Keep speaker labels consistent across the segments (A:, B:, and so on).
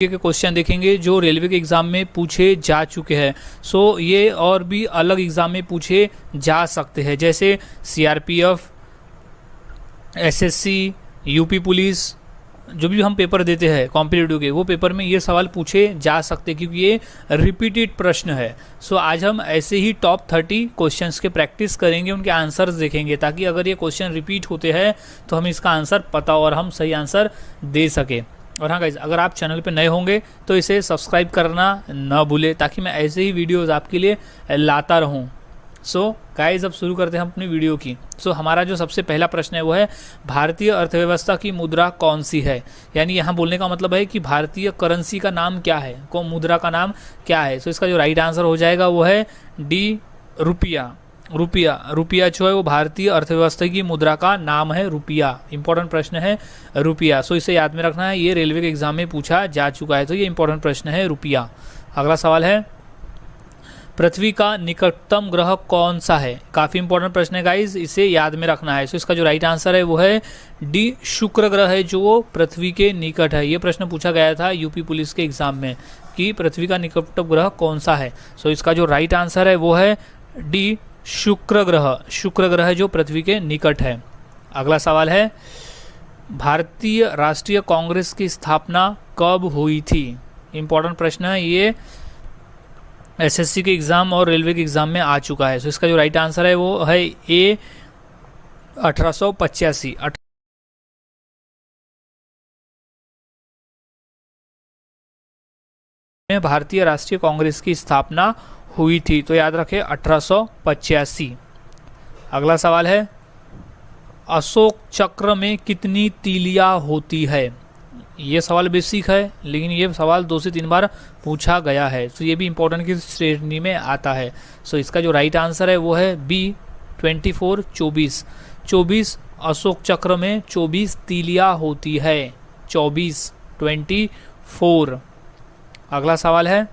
A: के क्वेश्चन देखेंगे जो रेलवे के एग्ज़ाम में पूछे जा चुके हैं। सो ये और भी अलग एग्ज़ाम में पूछे जा सकते हैं, जैसे सीआरपीएफ, एसएससी, यूपी पुलिस, जो भी हम पेपर देते हैं कॉम्पिटिटिव के, वो पेपर में ये सवाल पूछे जा सकते हैं क्योंकि ये रिपीटेड प्रश्न है। सो आज हम ऐसे ही टॉप 30 क्वेश्चंस के प्रैक्टिस करेंगे, उनके आंसर्स देखेंगे, ताकि अगर ये क्वेश्चन रिपीट होते हैं तो हमें इसका आंसर पता और हम सही आंसर दे सके। और हाँ गाइज, अगर आप चैनल पे नए होंगे तो इसे सब्सक्राइब करना ना भूलें, ताकि मैं ऐसे ही वीडियोज़ आपके लिए लाता रहूँ। सो गाइज, अब शुरू करते हैं हम अपनी वीडियो की। सो हमारा जो सबसे पहला प्रश्न है वो है, भारतीय अर्थव्यवस्था की मुद्रा कौन सी है। यानी यहाँ बोलने का मतलब है कि भारतीय करेंसी का नाम क्या है, को मुद्रा का नाम क्या है। सो इसका जो राइट आंसर हो जाएगा वो है डी, रुपया। रुपया जो है वो भारतीय अर्थव्यवस्था की मुद्रा का नाम है, रुपया। इंपॉर्टेंट प्रश्न है रुपया। सो इसे याद में रखना है, ये रेलवे के एग्जाम में पूछा जा चुका है, तो ये इंपॉर्टेंट प्रश्न है रुपया। अगला सवाल है, पृथ्वी का निकटतम ग्रह कौन सा है। काफी इंपॉर्टेंट प्रश्न है गाइज, इसे याद में रखना है। सो इसका जो राइट आंसर है वो है डी, शुक्र ग्रह है जो पृथ्वी के निकट है। ये प्रश्न पूछा गया था यूपी पुलिस के एग्जाम में कि पृथ्वी का निकटतम ग्रह कौन सा है। सो इसका जो राइट आंसर है वो है डी, शुक्र ग्रह है जो पृथ्वी के निकट है। अगला सवाल है, भारतीय राष्ट्रीय कांग्रेस की स्थापना कब हुई थी। इंपॉर्टेंट प्रश्न है ये, एसएससी के एग्जाम और रेलवे के एग्जाम में आ चुका है। सो इसका जो राइट आंसर है वो है ए, 1885। में भारतीय राष्ट्रीय कांग्रेस की स्थापना हुई थी, तो याद रखें 1885। अगला सवाल है, अशोक चक्र में कितनी तीलियां होती है। ये सवाल बेसिक है, लेकिन ये सवाल 2 से 3 बार पूछा गया है, तो ये भी इंपॉर्टेंट की श्रेणी में आता है। सो इसका जो राइट आंसर है वो है बी, 24, 24 अशोक चक्र में 24 तीलियां होती है, 24। अगला सवाल है,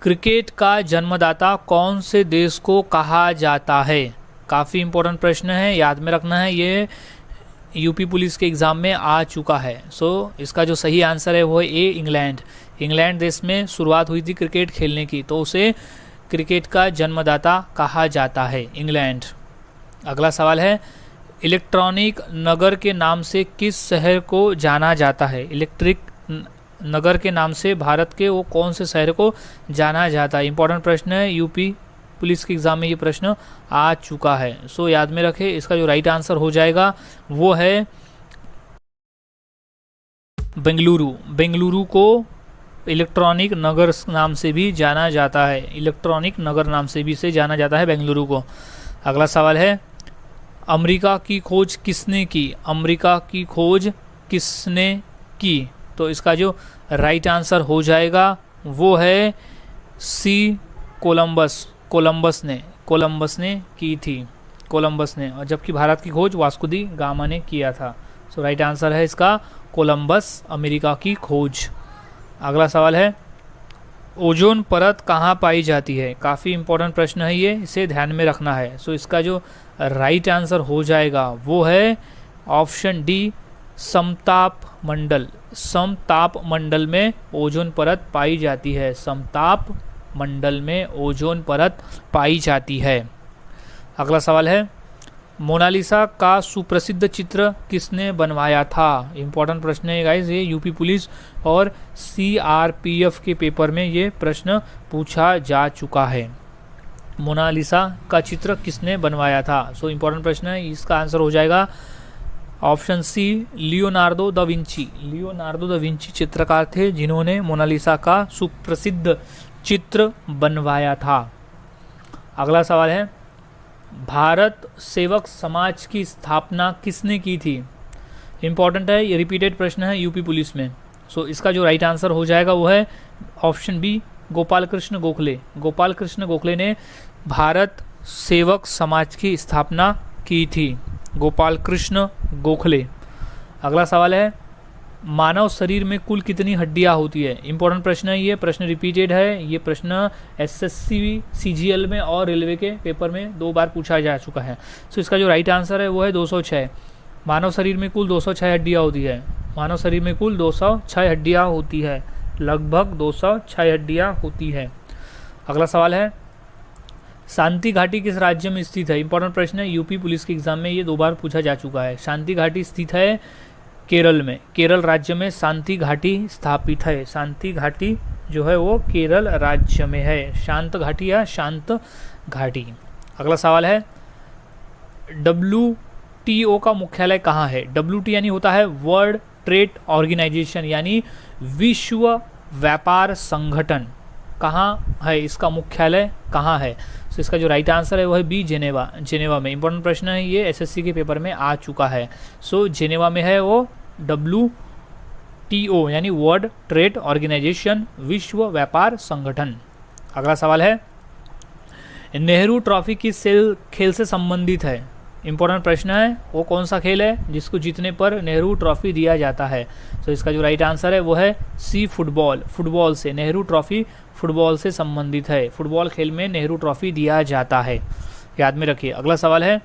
A: क्रिकेट का जन्मदाता कौन से देश को कहा जाता है। काफ़ी इंपॉर्टेंट प्रश्न है, याद में रखना है, ये यूपी पुलिस के एग्ज़ाम में आ चुका है। सो इसका जो सही आंसर है वो है ए, इंग्लैंड। इंग्लैंड देश में शुरुआत हुई थी क्रिकेट खेलने की, तो उसे क्रिकेट का जन्मदाता कहा जाता है, इंग्लैंड। अगला सवाल है, इलेक्ट्रॉनिक नगर के नाम से किस शहर को जाना जाता है। इलेक्ट्रिक नगर के नाम से भारत के वो कौन से शहर को जाना जाता है। इंपॉर्टेंट प्रश्न है, यूपी पुलिस के एग्जाम में ये प्रश्न आ चुका है। सो याद में रखें, इसका जो राइट आंसर हो जाएगा वो है बेंगलुरु। बेंगलुरु को इलेक्ट्रॉनिक नगर नाम से भी जाना जाता है, इलेक्ट्रॉनिक नगर नाम से भी इसे जाना जाता है बेंगलुरु को। अगला सवाल है, अमेरिका की खोज किसने की। अमेरिका की खोज किसने की, तो इसका जो राइट आंसर हो जाएगा वो है सी, कोलंबस ने की थी, कोलंबस ने। और जबकि भारत की खोज वास्को दी गामा ने किया था। सो राइट आंसर है इसका कोलंबस, अमेरिका की खोज। अगला सवाल है, ओजोन परत कहाँ पाई जाती है। काफ़ी इंपॉर्टेंट प्रश्न है ये, इसे ध्यान में रखना है। सो इसका जो राइट आंसर हो जाएगा वो है ऑप्शन डी, समताप मंडल में ओजोन परत पाई जाती है, समताप मंडल में ओजोन परत पाई जाती है। अगला सवाल है, मोनालिसा का सुप्रसिद्ध चित्र किसने बनवाया था। इंपॉर्टेंट प्रश्न है गाइस, ये यूपी पुलिस और सीआरपीएफ के पेपर में ये प्रश्न पूछा जा चुका है। मोनालिसा का चित्र किसने बनवाया था। सो इंपॉर्टेंट प्रश्न है, इसका आंसर हो जाएगा option C, Leonardo da Vinci चित्रकार थे जिन्होंने मोनालिसा का सुप्रसिद्ध चित्र बनवाया था। अगला सवाल है, भारत सेवक समाज की स्थापना किसने की थी। इंपॉर्टेंट है, ये रिपीटेड प्रश्न है यूपी पुलिस में। सो इसका जो राइट आंसर हो जाएगा वो है ऑप्शन बी, गोपाल कृष्ण गोखले ने भारत सेवक समाज की स्थापना की थी, गोपाल कृष्ण गोखले। अगला सवाल है, मानव शरीर में कुल कितनी हड्डियां होती है। इंपॉर्टेंट प्रश्न है, ये प्रश्न रिपीटेड है, ये प्रश्न एसएससी, सीजीएल में और रेलवे के पेपर में 2 बार पूछा जा चुका है। सो इसका जो राइट आंसर है वो है 206। मानव शरीर में कुल 206 हड्डियां होती है मानव शरीर में कुल 206 हड्डियाँ होती है, लगभग 206 हड्डियाँ होती है। अगला सवाल है, शांति घाटी किस राज्य में स्थित है? इंपॉर्टेंट प्रश्न है, यूपी पुलिस के एग्जाम में ये 2 बार पूछा जा चुका है। शांति घाटी स्थित है केरल में, केरल राज्य में शांति घाटी स्थापित है। शांति घाटी जो है वो केरल राज्य में है, शांत घाटी या शांत घाटी। अगला सवाल है, WTO का मुख्यालय कहाँ है? WTO यानी होता है वर्ल्ड ट्रेड ऑर्गेनाइजेशन, यानी विश्व व्यापार संगठन। कहाँ है इसका मुख्यालय, कहाँ है? तो इसका जो राइट आंसर है वो है बी, जेनेवा। जेनेवा में। इंपॉर्टेंट प्रश्न है, ये एसएससी के पेपर में आ चुका है। सो जेनेवा में है वो WTO यानी वर्ल्ड ट्रेड ऑर्गेनाइजेशन, विश्व व्यापार संगठन। अगला सवाल है, नेहरू ट्रॉफी किस खेल से संबंधित है? इंपॉर्टेंट प्रश्न है, वो कौन सा खेल है जिसको जीतने पर नेहरू ट्रॉफी दिया जाता है? तो इसका जो राइट आंसर है वो है सी, फुटबॉल। फुटबॉल से नेहरू ट्रॉफी फुटबॉल से संबंधित है, फुटबॉल खेल में नेहरू ट्रॉफी दिया जाता है, याद में रखिए। अगला सवाल है,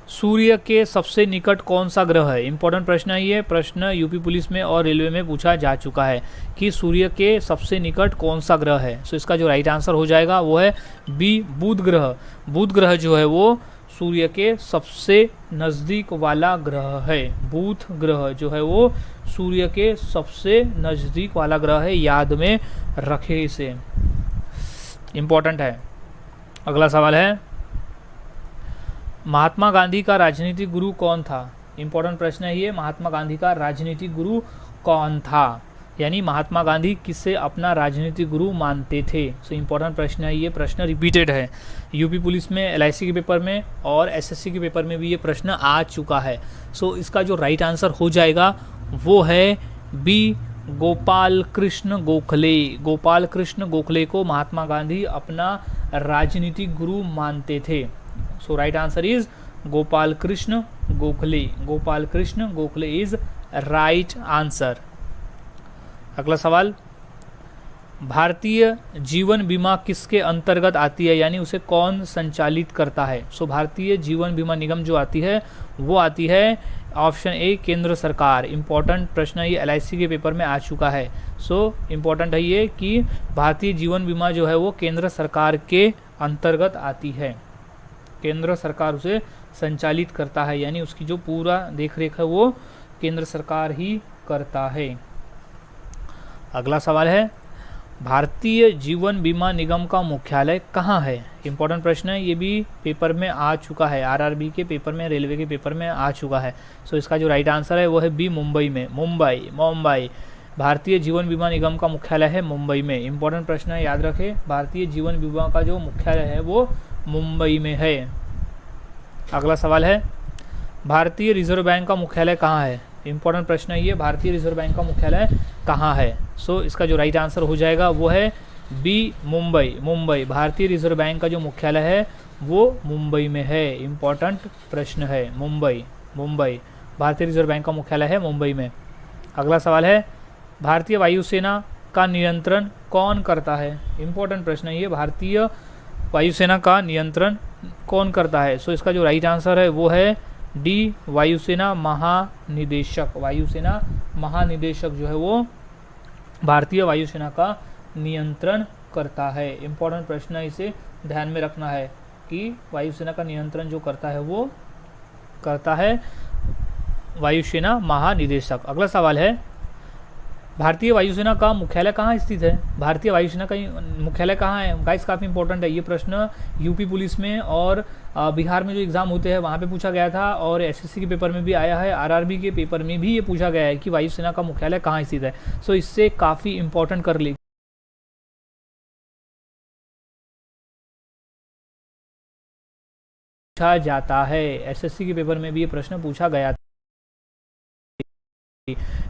A: सूर्य के सबसे निकट कौन सा ग्रह है? इंपॉर्टेंट प्रश्न है, ये प्रश्न यूपी पुलिस में और रेलवे में पूछा जा चुका है कि सूर्य के सबसे निकट कौन सा ग्रह है। सो इसका जो राइट आंसर हो जाएगा वो है बी, बुध ग्रह। बुध ग्रह जो है वो सूर्य के सबसे नज़दीक वाला ग्रह है। बुध ग्रह जो है वो सूर्य के सबसे नज़दीक वाला ग्रह है, याद में रखे इसे, इम्पोर्टेंट है। अगला सवाल है, महात्मा गांधी का राजनीतिक गुरु कौन था? इंपॉर्टेंट प्रश्न है ये, महात्मा गांधी का राजनीतिक गुरु कौन था? यानी महात्मा गांधी किसे अपना राजनीतिक गुरु मानते थे? सो इंपॉर्टेंट प्रश्न है ये, प्रश्न रिपीटेड है यूपी पुलिस में, एलआईसी के पेपर में और एसएससी के पेपर में भी ये प्रश्न आ चुका है। सो इसका जो राइट आंसर हो जाएगा वो है बी, गोपाल कृष्ण गोखले। गोपाल कृष्ण गोखले को महात्मा गांधी अपना राजनीतिक गुरु मानते थे। So right answer is Gopal Krishna Gokhale. Gopal Krishna Gokhale is right answer. अगला सवाल, भारतीय जीवन बीमा किसके अंतर्गत आती है, यानी उसे कौन संचालित करता है? सो भारतीय जीवन बीमा निगम जो आती है वो आती है ऑप्शन ए, केंद्र सरकार। इंपॉर्टेंट प्रश्न ये एलआईसी के पेपर में आ चुका है। सो इम्पॉर्टेंट है ये कि भारतीय जीवन बीमा जो है वो केंद्र सरकार के अंतर्गत आती है, केंद्र सरकार उसे संचालित करता है, यानी उसकी जो पूरा देखरेख है वो केंद्र सरकार ही करता है। अगला सवाल है, भारतीय जीवन बीमा निगम का मुख्यालय कहाँ है? इंपॉर्टेंट प्रश्न है, ये भी पेपर में आ चुका है, आरआरबी के पेपर में, रेलवे के पेपर में आ चुका है। सो इसका जो राइट आंसर है वो है बी, मुंबई में। मुंबई भारतीय जीवन बीमा निगम का मुख्यालय है मुंबई में। इंपॉर्टेंट प्रश्न है, याद रखें, भारतीय जीवन बीमा का जो मुख्यालय है वो मुंबई में है। अगला सवाल है, भारतीय रिजर्व बैंक का मुख्यालय कहाँ है? इंपॉर्टेंट प्रश्न है ये, भारतीय रिजर्व बैंक का मुख्यालय कहाँ है? सो इसका जो राइट आंसर हो जाएगा वो है बी, मुंबई। भारतीय रिजर्व बैंक का जो मुख्यालय है वो मुंबई में है। इंपॉर्टेंट प्रश्न है, मुंबई भारतीय रिजर्व बैंक का मुख्यालय है मुंबई में। अगला सवाल है, भारतीय वायुसेना का नियंत्रण कौन करता है? इंपॉर्टेंट प्रश्न है ये, भारतीय वायुसेना का नियंत्रण कौन करता है? सो इसका जो राइट आंसर है वो है डी, वायुसेना महानिदेशक। वायुसेना महानिदेशक जो है वो भारतीय वायुसेना का नियंत्रण करता है। इंपॉर्टेंट प्रश्न है, इसे ध्यान में रखना है कि वायुसेना का नियंत्रण जो करता है वो करता है वायुसेना महानिदेशक। अगला सवाल है, भारतीय वायुसेना का मुख्यालय कहाँ स्थित है? भारतीय वायुसेना का मुख्यालय कहाँ है? गाइस काफ़ी इंपॉर्टेंट है ये प्रश्न, यूपी पुलिस में और बिहार में जो एग्जाम होते हैं वहाँ पे पूछा गया था, और एसएससी के पेपर में भी आया है, आरआरबी के पेपर में भी ये पूछा गया है कि वायुसेना का मुख्यालय कहाँ स्थित है। सो इससे काफ़ी इंपॉर्टेंट कर ली पूछा जाता है, एसएससी के पेपर में भी ये प्रश्न पूछा गया था।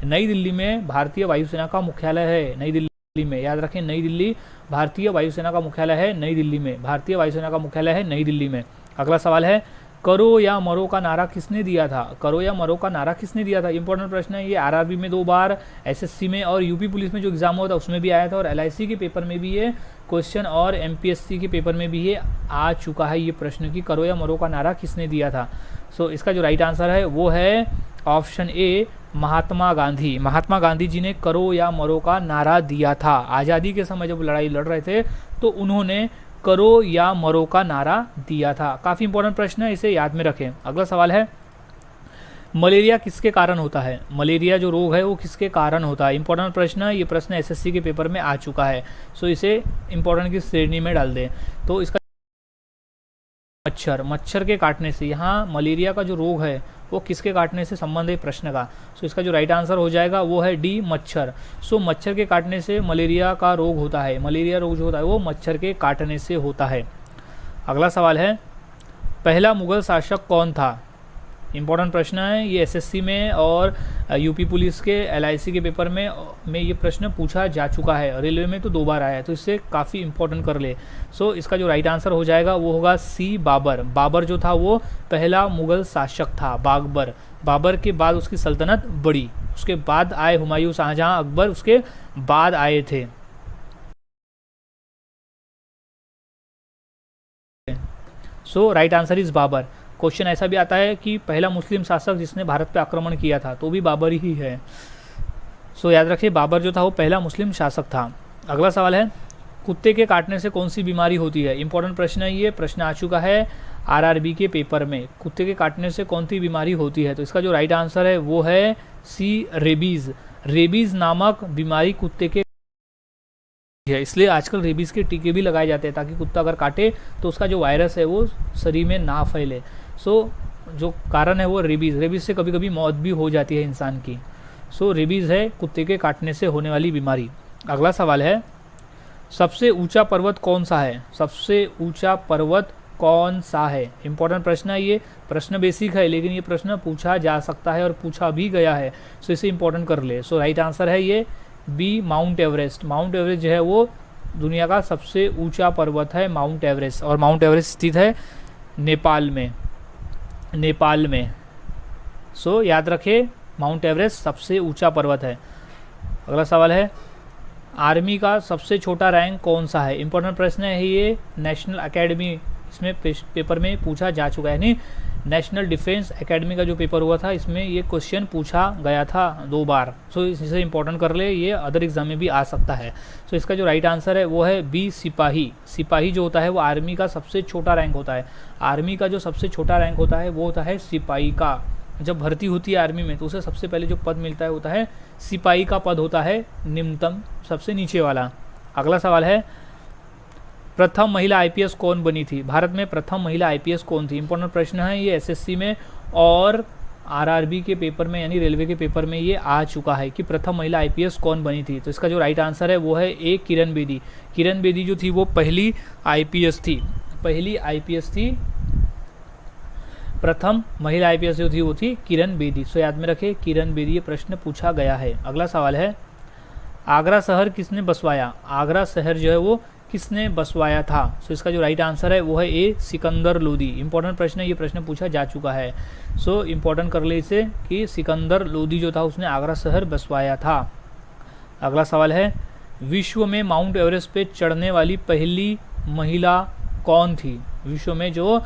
A: नई दिल्ली में भारतीय वायुसेना का मुख्यालय है, नई दिल्ली में, याद रखें, नई दिल्ली भारतीय वायुसेना का मुख्यालय है नई दिल्ली में, भारतीय वायुसेना का मुख्यालय है नई दिल्ली में। अगला सवाल है, करो या मरो का नारा किसने दिया था? करो या मरो का नारा किसने दिया था? इंपॉर्टेंट प्रश्न है ये, आरआरबी में 2 बार, एसएससी में और यूपी पुलिस में जो एग्जाम हुआ था उसमें भी आया था, और एलआईसी के पेपर में भी ये क्वेश्चन और एमपीएससी के पेपर में भी ये आ चुका है ये प्रश्न कि करो या मरो का नारा किसने दिया था। सो इसका जो राइट आंसर है वो है ऑप्शन ए, महात्मा गांधी। महात्मा गांधी जी ने करो या मरो का नारा दिया था। आज़ादी के समय जब लड़ाई लड़ रहे थे तो उन्होंने करो या मरो का नारा दिया था। काफ़ी इंपॉर्टेंट प्रश्न है, इसे याद में रखें। अगला सवाल है, मलेरिया किसके कारण होता है? मलेरिया जो रोग है वो किसके कारण होता है? इंपॉर्टेंट प्रश्न है, ये प्रश्न एसएससी के पेपर में आ चुका है। सो इसे इंपॉर्टेंट की श्रेणी में डाल दें। तो इसका मच्छर के काटने से, यहाँ मलेरिया का जो रोग है वो किसके काटने से संबंध है प्रश्न का। सो इसका जो राइट आंसर हो जाएगा वो है डी, मच्छर। सो मच्छर के काटने से मलेरिया का रोग होता है। मलेरिया रोग जो होता है वो मच्छर के काटने से होता है। अगला सवाल है, पहला मुगल शासक कौन था? इंपॉर्टेंट प्रश्न है, ये एसएससी में और यूपी पुलिस के एलआईसी के पेपर में ये प्रश्न पूछा जा चुका है। रेलवे में तो 2 बार आया है, तो इससे काफ़ी इंपॉर्टेंट कर ले। सो इसका जो राइट आंसर हो जाएगा वो होगा सी, बाबर। बाबर जो था वो पहला मुगल शासक था, बाबर। बाबर के बाद उसकी सल्तनत बढ़ी, उसके बाद आए हुमायूं, शाहजहां, अकबर उसके बाद आए थे। So right answer is Babur. Question ऐसा भी आता है कि पहला मुस्लिम शासक जिसने भारत पे आक्रमण किया था, तो भी बाबर ही है। सो याद रखिए, बाबर जो था वो पहला मुस्लिम शासक था। अगला सवाल है, कुत्ते के काटने से कौन सी बीमारी होती है? इंपॉर्टेंट प्रश्न है, ये प्रश्न आ चुका है आरआरबी के पेपर में। कुत्ते के काटने से कौन सी बीमारी होती है? तो इसका जो राइट आंसर है वो है सी, रेबीज। रेबीज नामक बीमारी कुत्ते के है, इसलिए आजकल रेबीज के टीके भी लगाए जाते हैं ताकि कुत्ता अगर काटे तो उसका जो वायरस है वो शरीर में ना फैले। सो जो कारण है वो रेबीज। रेबीज से कभी कभी मौत भी हो जाती है इंसान की। सो रेबीज है कुत्ते के काटने से होने वाली बीमारी। अगला सवाल है, सबसे ऊंचा पर्वत कौन सा है? सबसे ऊंचा पर्वत कौन सा है? इंपॉर्टेंट प्रश्न है, ये प्रश्न बेसिक है लेकिन ये प्रश्न पूछा जा सकता है और पूछा भी गया है। सो इसे इंपॉर्टेंट कर ले। सो राइट आंसर है ये B, Mount Everest. Mount Everest जो है वो दुनिया का सबसे ऊंचा पर्वत है, माउंट एवरेस्ट। और माउंट एवरेस्ट स्थित है नेपाल में। सो याद रखें, माउंट एवरेस्ट सबसे ऊंचा पर्वत है। अगला सवाल है, आर्मी का सबसे छोटा रैंक कौन सा है? इंपॉर्टेंट प्रश्न है ये, नेशनल अकेडमी इसमें पेपर में पूछा जा चुका है। यानी नेशनल डिफेंस एकेडमी का जो पेपर हुआ था इसमें ये क्वेश्चन पूछा गया था 2 बार। सो इसे इंपॉर्टेंट कर ले, ये अदर एग्जाम में भी आ सकता है। सो इसका जो राइट आंसर है वो है बी, सिपाही। सिपाही जो होता है वो आर्मी का सबसे छोटा रैंक होता है। आर्मी का जो सबसे छोटा रैंक होता है वो होता है सिपाही का। जब भर्ती होती है आर्मी में तो उसे सबसे पहले जो पद मिलता है होता है सिपाही का पद होता है, निम्नतम सबसे नीचे वाला। अगला सवाल है, प्रथम महिला आईपीएस कौन बनी थी? भारत में प्रथम महिला आईपीएस कौन थी? इंपॉर्टेंट प्रश्न है, ये एसएससी में और आरआरबी के पेपर में यानी रेलवे के पेपर में ये आ चुका है कि प्रथम महिला आईपीएस कौन बनी थी। तो इसका जो राइट आंसर है वो है ए, किरण बेदी। किरण बेदी जो थी वो पहली आईपीएस थी। प्रथम महिला आईपीएस जो थी वो थी किरण बेदी। सो याद में रखे, किरण बेदी, ये प्रश्न पूछा गया है। अगला सवाल है, आगरा शहर किसने बसवाया? आगरा शहर जो है वो किसने बसवाया था? सो इसका जो राइट आंसर है वो है ए, सिकंदर लोदी। इंपॉर्टेंट प्रश्न है, ये प्रश्न पूछा जा चुका है। सो इंपॉर्टेंट कर ले इसे कि सिकंदर लोदी जो था उसने आगरा शहर बसवाया था। अगला सवाल है, विश्व में माउंट एवरेस्ट पे चढ़ने वाली पहली महिला कौन थी? विश्व में जो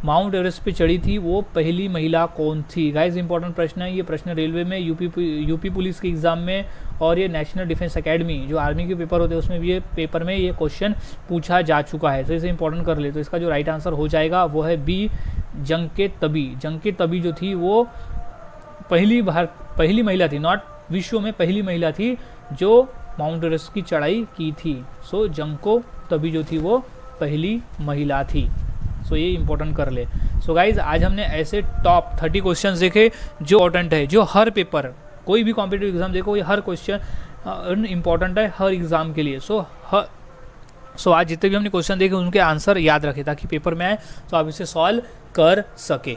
A: माउंट एवरेस्ट पे चढ़ी थी वो पहली महिला कौन थी? गाइस इंपॉर्टेंट प्रश्न है, ये प्रश्न रेलवे में, यूपी पुलिस के एग्जाम में और ये नेशनल डिफेंस एकेडमी जो आर्मी के पेपर होते हैं उसमें भी ये पेपर में ये क्वेश्चन पूछा जा चुका है। तो इसे इंपॉर्टेंट कर ले। तो इसका जो राइट आंसर हो जाएगा वो है बी, जंके तबी। जंके तबी जो थी वो पहली महिला थी, नॉट विश्व में पहली महिला थी जो माउंट एवरेस्ट की चढ़ाई की थी। सो जंको तबी जो थी वो पहली महिला थी। सो ये इंपॉर्टेंट कर ले। सो गाइज आज हमने ऐसे टॉप 30 क्वेश्चंस देखे जो इंपॉर्टेंट है, जो हर पेपर कोई भी कॉम्पिटिटिव एग्जाम देखो ये हर क्वेश्चन इंपॉर्टेंट है हर एग्जाम के लिए। सो आज जितने भी हमने क्वेश्चन देखे उनके आंसर याद रखें ताकि पेपर में आए तो आप इसे सॉल्व कर सके।